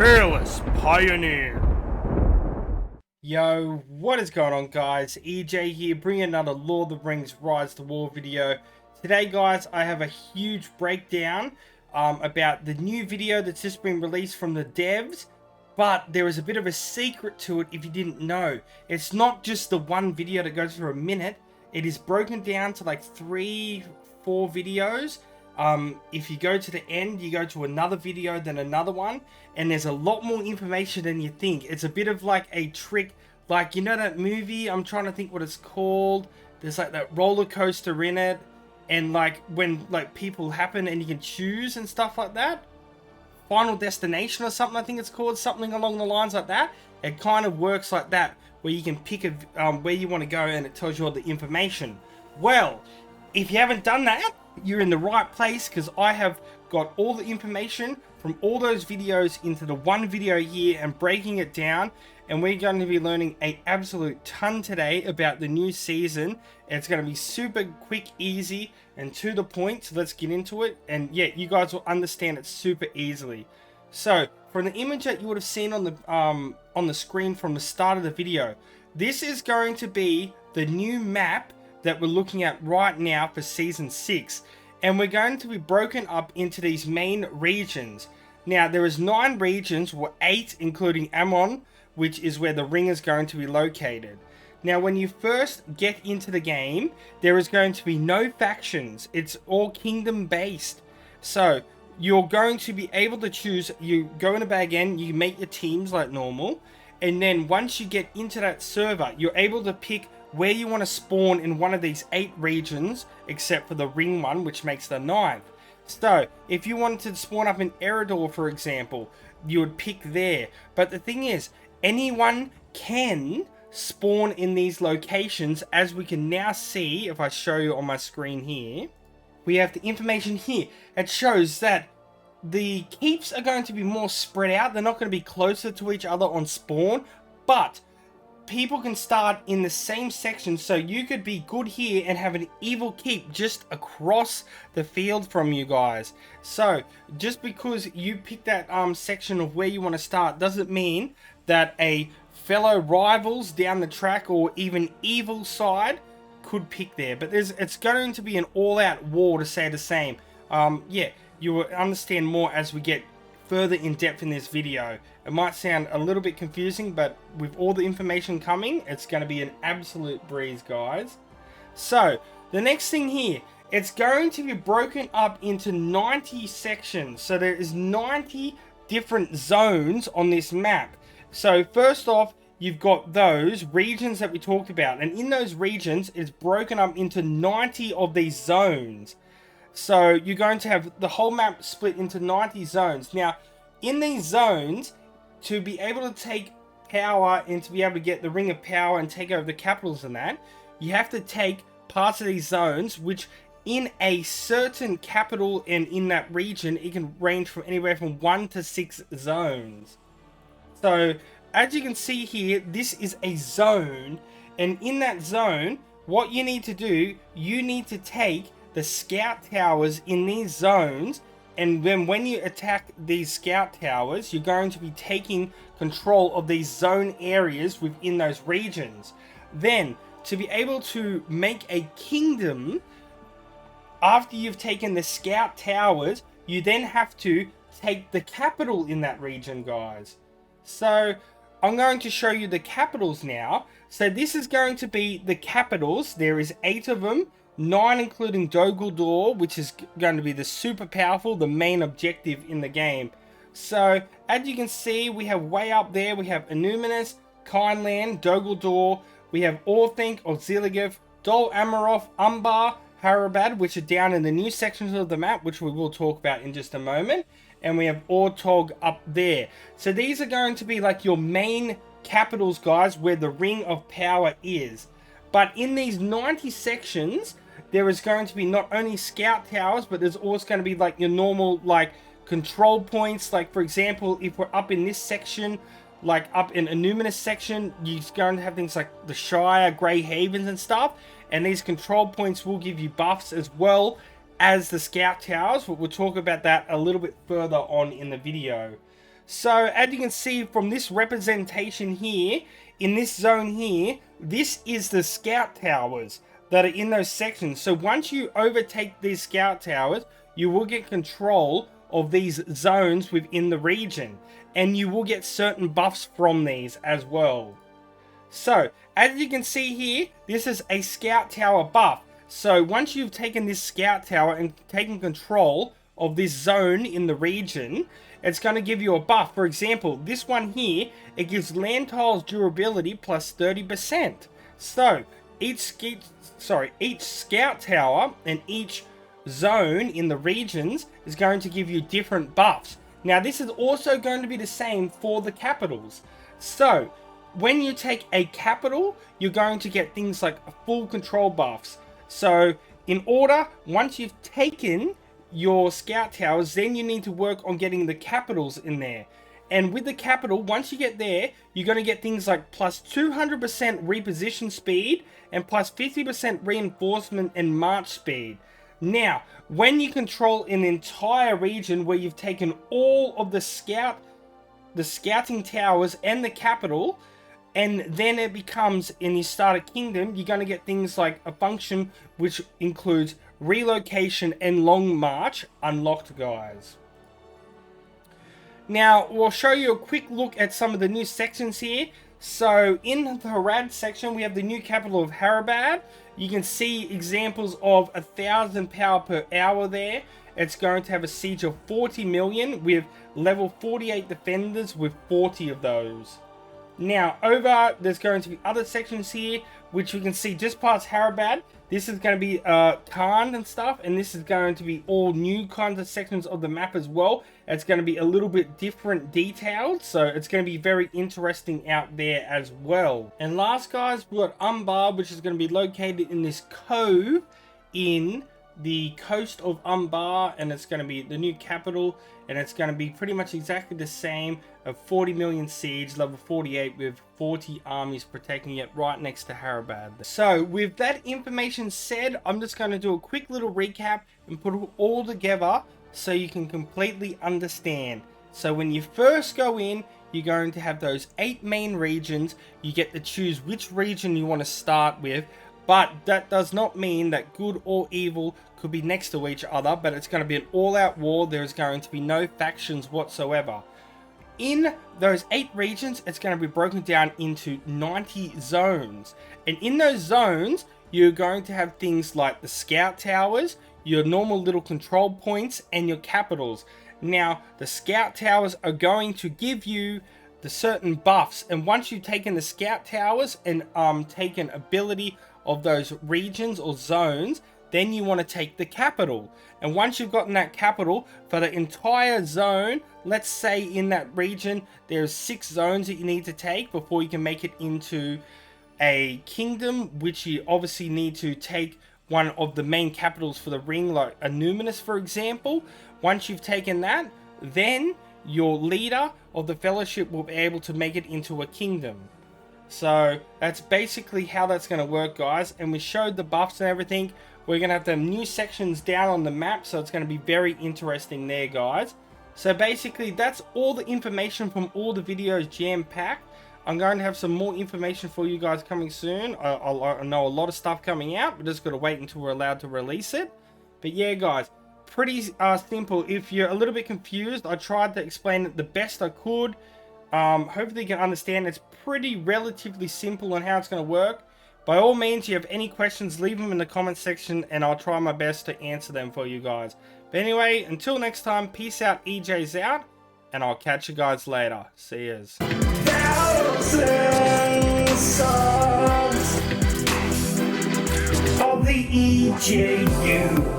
Fearless Pioneer. Yo, what is going on, guys? EJ here, bringing another Lord of the Rings Rise to War video. Today, guys, I have a huge breakdown about the new video that's just been released from the devs, but there is a bit of a secret to it if you didn't know. It's not just the one video that goes for a minute. It is broken down to like 3-4 videos. If you go to the end, you go to another video, then another one, and there's a lot more information than you think. It's a bit of like a trick, like, you know that movie, I'm trying to think what it's called, there's like that roller coaster in it, and like when like people happen and you can choose and stuff like that, Final Destination or something, I think it's called, something along the lines like that. It kind of works like that, where you can pick where you want to go and it tells you all the information. Well, if you haven't done that, you're in the right place, because I have got all the information from all those videos into the one video here and breaking it down, and we're going to be learning an absolute ton today about the new season. It's going to be super quick, easy, and to the point, so let's get into it, and yeah, you guys will understand it super easily. So, from the image that you would have seen on the screen from the start of the video, this is going to be the new map that we're looking at right now for season 6, and we're going to be broken up into these main regions. Now there is 9 regions, or 8 including Ammon, which is where the ring is going to be located. Now when you first get into the game, there is going to be no factions. It's all kingdom based, so you're going to be able to choose. You go in a bag end, you make your teams like normal, and then once you get into that server, you're able to pick where you want to spawn in one of these 8 regions, except for the ring one, which makes the 9th. So, if you wanted to spawn up in Eredor, for example, you would pick there. But the thing is, anyone can spawn in these locations, as we can now see if I show you on my screen here. We have the information here. It shows that the keeps are going to be more spread out. They're not going to be closer to each other on spawn, but people can start in the same section, so you could be good here and have an evil keep just across the field from you guys. So just because you pick that section of where you want to start doesn't mean that a fellow rivals down the track or even evil side could pick there. But it's going to be an all-out war, to say the same. Yeah, you will understand more as we get further in depth in this video. It might sound a little bit confusing, but with all the information coming, it's going to be an absolute breeze, guys. So the next thing here, it's going to be broken up into 90 sections. So there is 90 different zones on this map. So first off, you've got those regions that we talked about, and in those regions, it's broken up into 90 of these zones. So you're going to have the whole map split into 90 zones. Now, in these zones, to be able to take power and to be able to get the Ring of Power and take over the capitals and that, you have to take parts of these zones, which in a certain capital and in that region, it can range from anywhere from 1 to 6 zones. So, as you can see here, this is a zone, and in that zone, what you need to do, you need to take the scout towers in these zones, and then when you attack these scout towers, you're going to be taking control of these zone areas within those regions. Then, to be able to make a kingdom, after you've taken the scout towers, you then have to take the capital in that region, guys. So, I'm going to show you the capitals now. So this is going to be the capitals. There is 8 of them. 9 including Dol Guldur, which is going to be the super powerful, the main objective in the game. So, as you can see, we have way up there, we have Enuminus, Kindland, Dol Guldur, we have Orthanc, Osgiliath, Dol Amroth, UMBAR, HARADBAD, which are down in the new sections of the map, which we will talk about in just a moment. And we have Ortog up there. So these are going to be like your main capitals, guys, where the Ring of Power is. But in these 90 sections, there is going to be not only scout towers, but there's also going to be like your normal like control points. Like for example, if we're up in this section, like up in Enuminus section, you're going to have things like the Shire, Grey Havens and stuff. And these control points will give you buffs as well as the scout towers, but we'll talk about that a little bit further on in the video. So as you can see from this representation here, in this zone here, this is the scout towers that are in those sections. So once you overtake these scout towers, you will get control of these zones within the region, and you will get certain buffs from these as well. So as you can see here, this is a scout tower buff. So once you've taken this scout tower and taken control of this zone in the region, it's going to give you a buff. For example, this one here, it gives land tiles durability plus 30%. So each scout tower and each zone in the regions is going to give you different buffs. Now this is also going to be the same for the capitals. So when you take a capital, you're going to get things like full control buffs. So in order, once you've taken your scout towers, then you need to work on getting the capitals in there. And with the capital, once you get there, you're going to get things like plus 200% reposition speed and plus 50% reinforcement and march speed. Now, when you control an entire region where you've taken all of the scouting towers and the capital, and then it becomes, and you start a kingdom, you're going to get things like a function which includes relocation and long march unlocked, guys. Now, we'll show you a quick look at some of the new sections here. So in the Harad section, we have the new capital of HARADBAD. You can see examples of 1,000 power per hour there. It's going to have a siege of 40 million with level 48 defenders with 40 of those. Now, there's going to be other sections here, which we can see just past HARADBAD. This is going to be Khan and stuff, and this is going to be all new kinds of sections of the map as well. It's going to be a little bit different detailed, so it's going to be very interesting out there as well. And last, guys, we've got UMBAR, which is going to be located in this cove in the coast of UMBAR, and it's going to be the new capital, and it's going to be pretty much exactly the same, of 40 million siege, level 48 with 40 armies protecting it right next to HARADBAD. So with that information said, I'm just going to do a quick little recap and put it all together so you can completely understand. So when you first go in, you're going to have those 8 main regions. You get to choose which region you want to start with. But that does not mean that good or evil could be next to each other, but it's going to be an all-out war. There's going to be no factions whatsoever. In those 8 regions, it's going to be broken down into 90 zones. And in those zones, you're going to have things like the scout towers, your normal little control points, and your capitals. Now, the scout towers are going to give you the certain buffs. And once you've taken the scout towers and taken ability of those regions or zones, then you want to take the capital. And once you've gotten that capital for the entire zone, let's say in that region there's 6 zones that you need to take before you can make it into a kingdom, which you obviously need to take one of the main capitals for the ring, like a Numinous, for example. Once you've taken that, then your leader of the fellowship will be able to make it into a kingdom. So that's basically how that's going to work, guys. And we showed the buffs and everything. We're going to have the new sections down on the map, so it's going to be very interesting there, guys. So basically, that's all the information from all the videos jam-packed. I'm going to have some more information for you guys coming soon. I know a lot of stuff coming out. We're just going to wait until we're allowed to release it. But yeah, guys, pretty simple. If you're a little bit confused, I tried to explain it the best I could. Hopefully you can understand. It's pretty relatively simple on how it's going to work. By all means, if you have any questions, leave them in the comment section and I'll try my best to answer them for you guys. But anyway, until next time, peace out, EJ's out, and I'll catch you guys later. See yous. Thousands songs of the EJU.